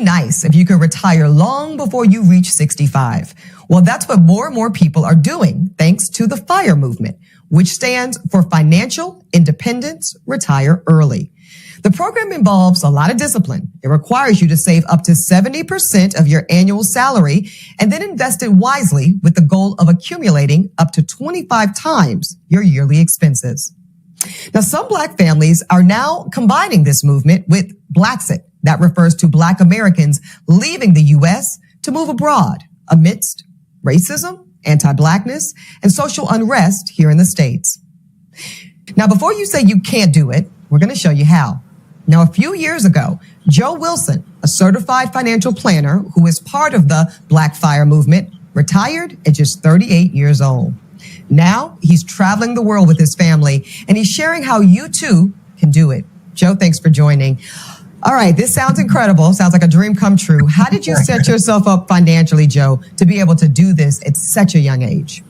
nice if you could retire long before you reach 65. Well, that's what more and more people are doing thanks to the FIRE movement, which stands for Financial Independence Retire Early. The program involves a lot of discipline. It requires you to save up to 70% of your annual salary and then invest it wisely with the goal of accumulating up to 25 times your yearly expenses. Now, some Black families are now combining this movement with Blaxit. That refers to Black Americans leaving the U.S. to move abroad amidst racism, anti-Blackness, and social unrest here in the States. Now, before you say you can't do it, we're going to show you how. Now, a few years ago, Joe Wilson, a certified financial planner who is part of the Black FIRE movement, retired at just 38 years old. Now he's traveling the world with his family, and he's sharing how you too can do it. Joe, thanks for joining. All right, this sounds incredible. Sounds like a dream come true. How did you set yourself up financially, Joe, to be able to do this at such a young age?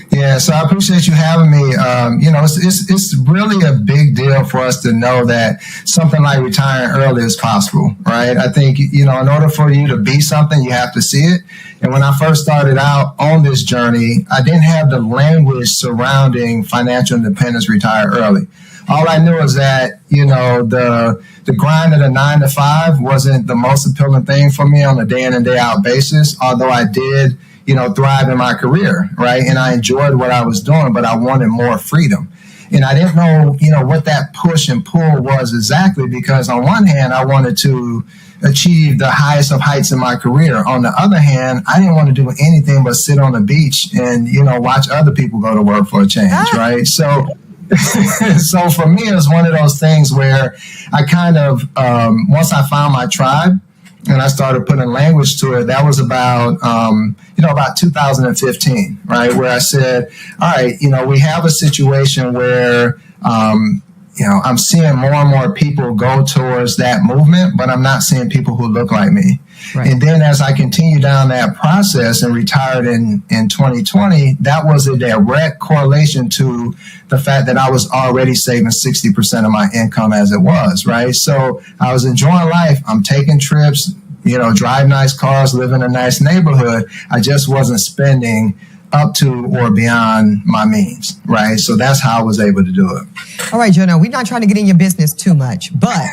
Yeah, so I appreciate you having me. It's really a big deal for us to know that something like retiring early is possible, right? I think, in order for you to be something, you have to see it. And when I first started out on this journey, I didn't have the language surrounding financial independence, retire early. All I knew is that, the grind of the 9 to 5 wasn't the most appealing thing for me on a day in and day out basis, although I did thrive in my career, right? And I enjoyed what I was doing, but I wanted more freedom. And I didn't know, what that push and pull was exactly, because on one hand, I wanted to achieve the highest of heights in my career. On the other hand, I didn't want to do anything but sit on the beach and, watch other people go to work for a change, right? So for me, it was one of those things where I kind of, once I found my tribe, and I started putting language to it, that was about 2015, right? Where I said, all right, we have a situation where, I'm seeing more and more people go towards that movement, but I'm not seeing people who look like me. Right. And then as I continued down that process and retired in 2020, that was a direct correlation to the fact that I was already saving 60% of my income as it was, right? So I was enjoying life. I'm taking trips, drive nice cars, live in a nice neighborhood. I just wasn't spending up to or beyond my means, right? So that's how I was able to do it. All right, Joe, now we're not trying to get in your business too much, but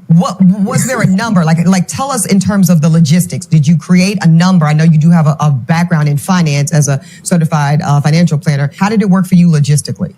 what was there a number? Like tell us in terms of the logistics. Did you create a number? I know you do have a background in finance as a certified financial planner. How did it work for you logistically?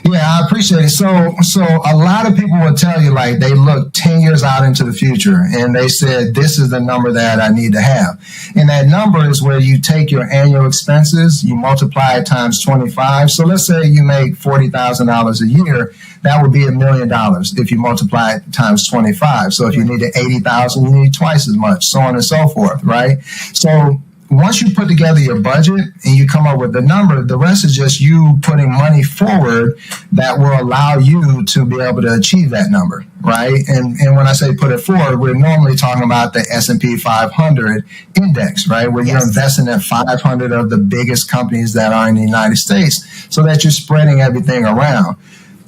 Yeah, I appreciate it. So a lot of people will tell you, they look 10 years out into the future and they said, this is the number that I need to have. And that number is where you take your annual expenses, you multiply it times 25. So let's say you make $40,000 a year. That would be $1 million if you multiply it times 25. So if you needed 80,000, you need twice as much, so on and so forth, right? So once you put together your budget and you come up with the number, the rest is just you putting money forward that will allow you to be able to achieve that number, right? And when I say put it forward, we're normally talking about the S&P 500 index, right? Where you're investing in 500 of the biggest companies that are in the United States so that you're spreading everything around.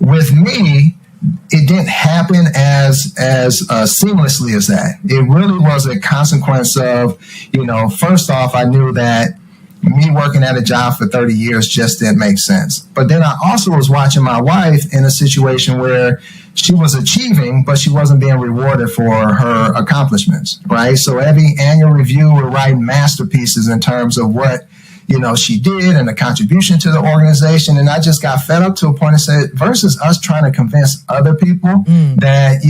With me, it didn't happen as seamlessly as that. It really was a consequence of, first off, I knew that me working at a job for 30 years just didn't make sense. But then I also was watching my wife in a situation where she was achieving, but she wasn't being rewarded for her accomplishments, right? So every annual review, we're writing masterpieces in terms of what she did and the contribution to the organization. And I just got fed up to a point and said, versus us trying to convince other people that,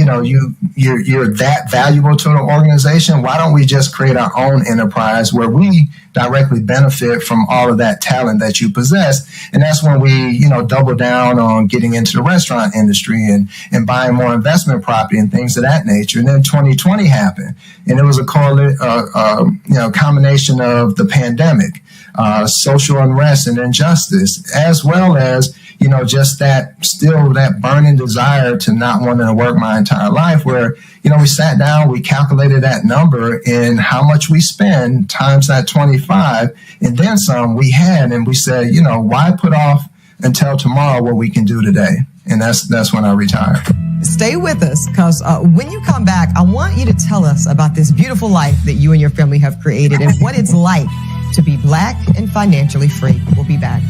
you're that valuable to the organization, why don't we just create our own enterprise where we directly benefit from all of that talent that you possess? And that's when we, double down on getting into the restaurant industry and buying more investment property and things of that nature. And then 2020 happened, and it was a combination of the pandemic, social unrest and injustice, as well as, just that burning desire to not wanting to work my entire life, where, we sat down, we calculated that number and how much we spend times that 25 and then some we had. And we said, why put off until tomorrow what we can do today? And that's when I retired. stay with us because when you come back, I want you to tell us about this beautiful life that you and your family have created and what it's like to be Black and financially free. We'll be back.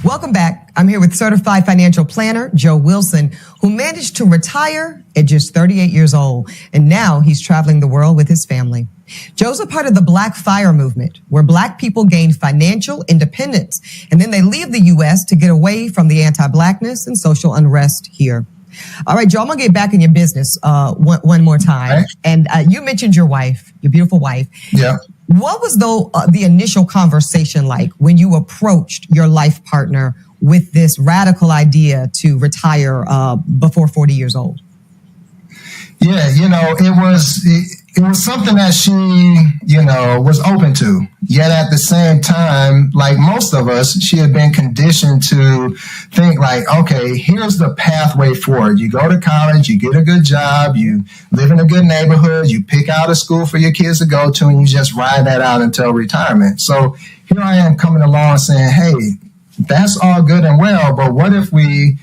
Welcome back. I'm here with certified financial planner, Joe Wilson, who managed to retire at just 38 years old. And now he's traveling the world with his family. Joe's a part of the Black Fire movement, where Black people gain financial independence, and then they leave the U.S. to get away from the anti-Blackness and social unrest here. All right, Joe, I'm going to get back in your business one more time. Right. And you mentioned your wife, your beautiful wife. Yeah. What was the initial conversation like when you approached your life partner with this radical idea to retire before 40 years old? Yeah, it was something that she, was open to. Yet at the same time, like most of us, she had been conditioned to think like, okay, here's the pathway forward. You go to college, you get a good job, you live in a good neighborhood, you pick out a school for your kids to go to, and you just ride that out until retirement. So here I am coming along saying, hey, that's all good and well, but what if we,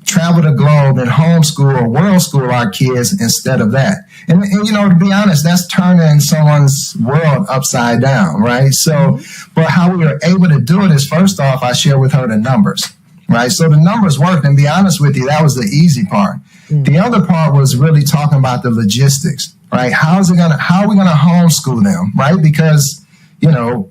travel the globe and homeschool or world school our kids instead of that? And to be honest, that's turning someone's world upside down, right? So, but how we were able to do it is, first off, I share with her the numbers, right? So the numbers worked, and be honest with you, that was the easy part. The other part was really talking about the logistics, right? How are we going to homeschool them, right? Because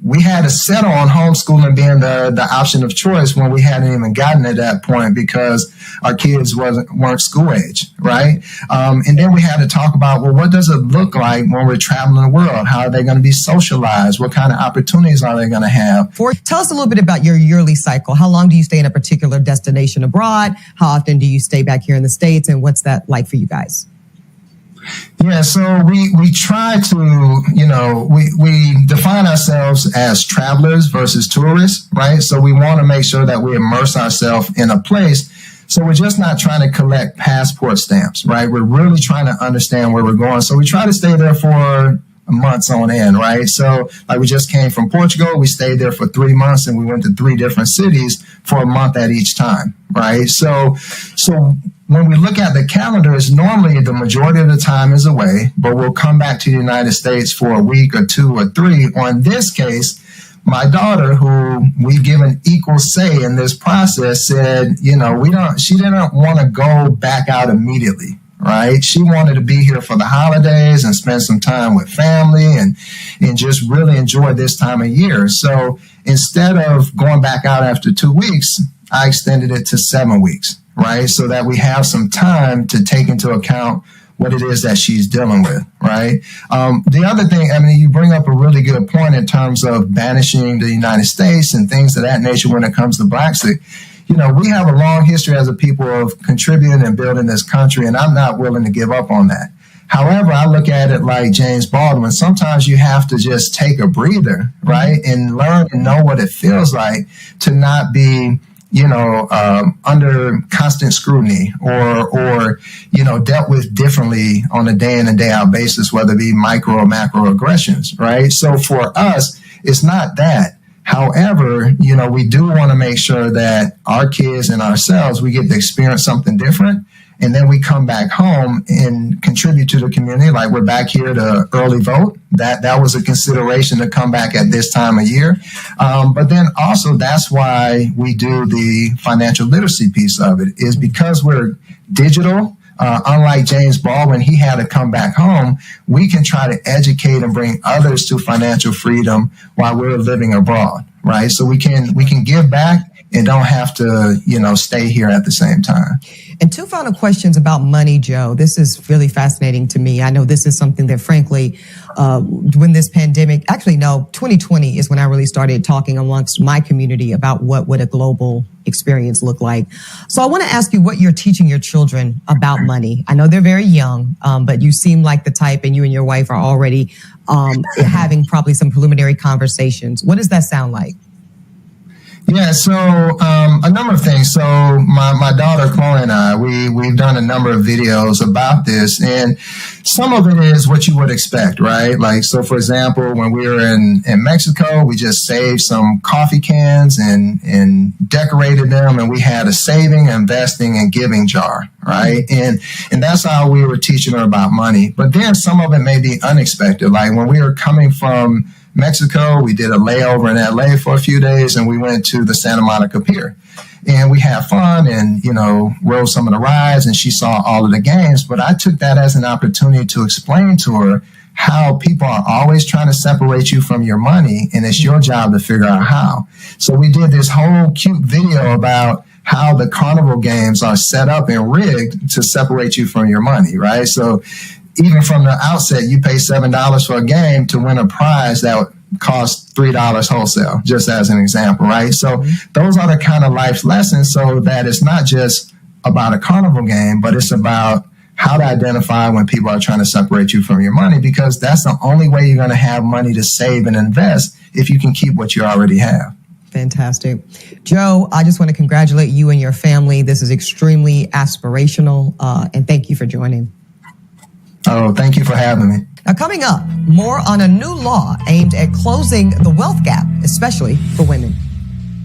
we had to settle on homeschooling being the option of choice when we hadn't even gotten to that point because our kids weren't school age, right? And then we had to talk about, well, what does it look like when we're traveling the world? How are they going to be socialized? What kind of opportunities are they going to have? Tell us a little bit about your yearly cycle. How long do you stay in a particular destination abroad? How often do you stay back here in the States? And what's that like for you guys? Yeah, so we try to, we define ourselves as travelers versus tourists, right? So we want to make sure that we immerse ourselves in a place. So we're just not trying to collect passport stamps, right? We're really trying to understand where we're going. So we try to stay there for months on end, right? So like we just came from Portugal, we stayed there for 3 months and we went to 3 different cities for a month at each time, right? So when we look at the calendars, normally the majority of the time is away, but we'll come back to the United States for a week or 2 or 3. On this case, my daughter, who we've given equal say in this process, said, she didn't want to go back out immediately, right? She wanted to be here for the holidays and spend some time with family and just really enjoy this time of year. So instead of going back out after 2 weeks, I extended it to 7 weeks, right? So that we have some time to take into account what it is that she's dealing with, right? The other thing, you bring up a really good point in terms of banishing the United States and things of that nature when it comes to Blacks. We have a long history as a people of contributing and building this country, and I'm not willing to give up on that. However, I look at it like James Baldwin. Sometimes you have to just take a breather, right? And learn and know what it feels like to not be under constant scrutiny or dealt with differently on a day in and day out basis, whether it be micro or macro aggressions, right? So for us, it's not that. However, we do want to make sure that our kids and ourselves, we get to experience something different. And then we come back home and contribute to the community. Like we're back here to early vote. That was a consideration to come back at this time of year. But then also that's why we do the financial literacy piece of it, is because we're digital. Unlike James Baldwin, he had to come back home. We can try to educate and bring others to financial freedom while we're living abroad, right? So we can give back and don't have to, stay here at the same time. And 2 final questions about money, Joe. This is really fascinating to me. I know this is something that, frankly, when this pandemic, 2020 is when I really started talking amongst my community about what would a global experience look like. So I want to ask you what you're teaching your children about money. I know they're very young, but you seem like the type, and you and your wife are already having probably some preliminary conversations. What does that sound like? Yeah, so a number of things. So my my daughter Chloe and I, we've done a number of videos about this, and some of it is what you would expect, right? Like, so for example, when we were in Mexico, we just saved some coffee cans and decorated them, and we had a saving, investing, and giving jar, right? And that's how we were teaching her about money. But then some of it may be unexpected. Like when we were coming from Mexico, we did a layover in LA for a few days, and we went to the Santa Monica Pier. And we had fun and, rode some of the rides, and she saw all of the games. But I took that as an opportunity to explain to her how people are always trying to separate you from your money, and it's your job to figure out how. So we did this whole cute video about how the carnival games are set up and rigged to separate you from your money, right? So even from the outset, you pay $7 for a game to win a prize that costs $3 wholesale, just as an example, right? So those are the kind of life lessons, so that it's not just about a carnival game, but it's about how to identify when people are trying to separate you from your money, because that's the only way you're going to have money to save and invest, if you can keep what you already have. Fantastic. Joe, I just want to congratulate you and your family. This is extremely aspirational, and thank you for joining. Oh, thank you for having me. Now, coming up, more on a new law aimed at closing the wealth gap, especially for women.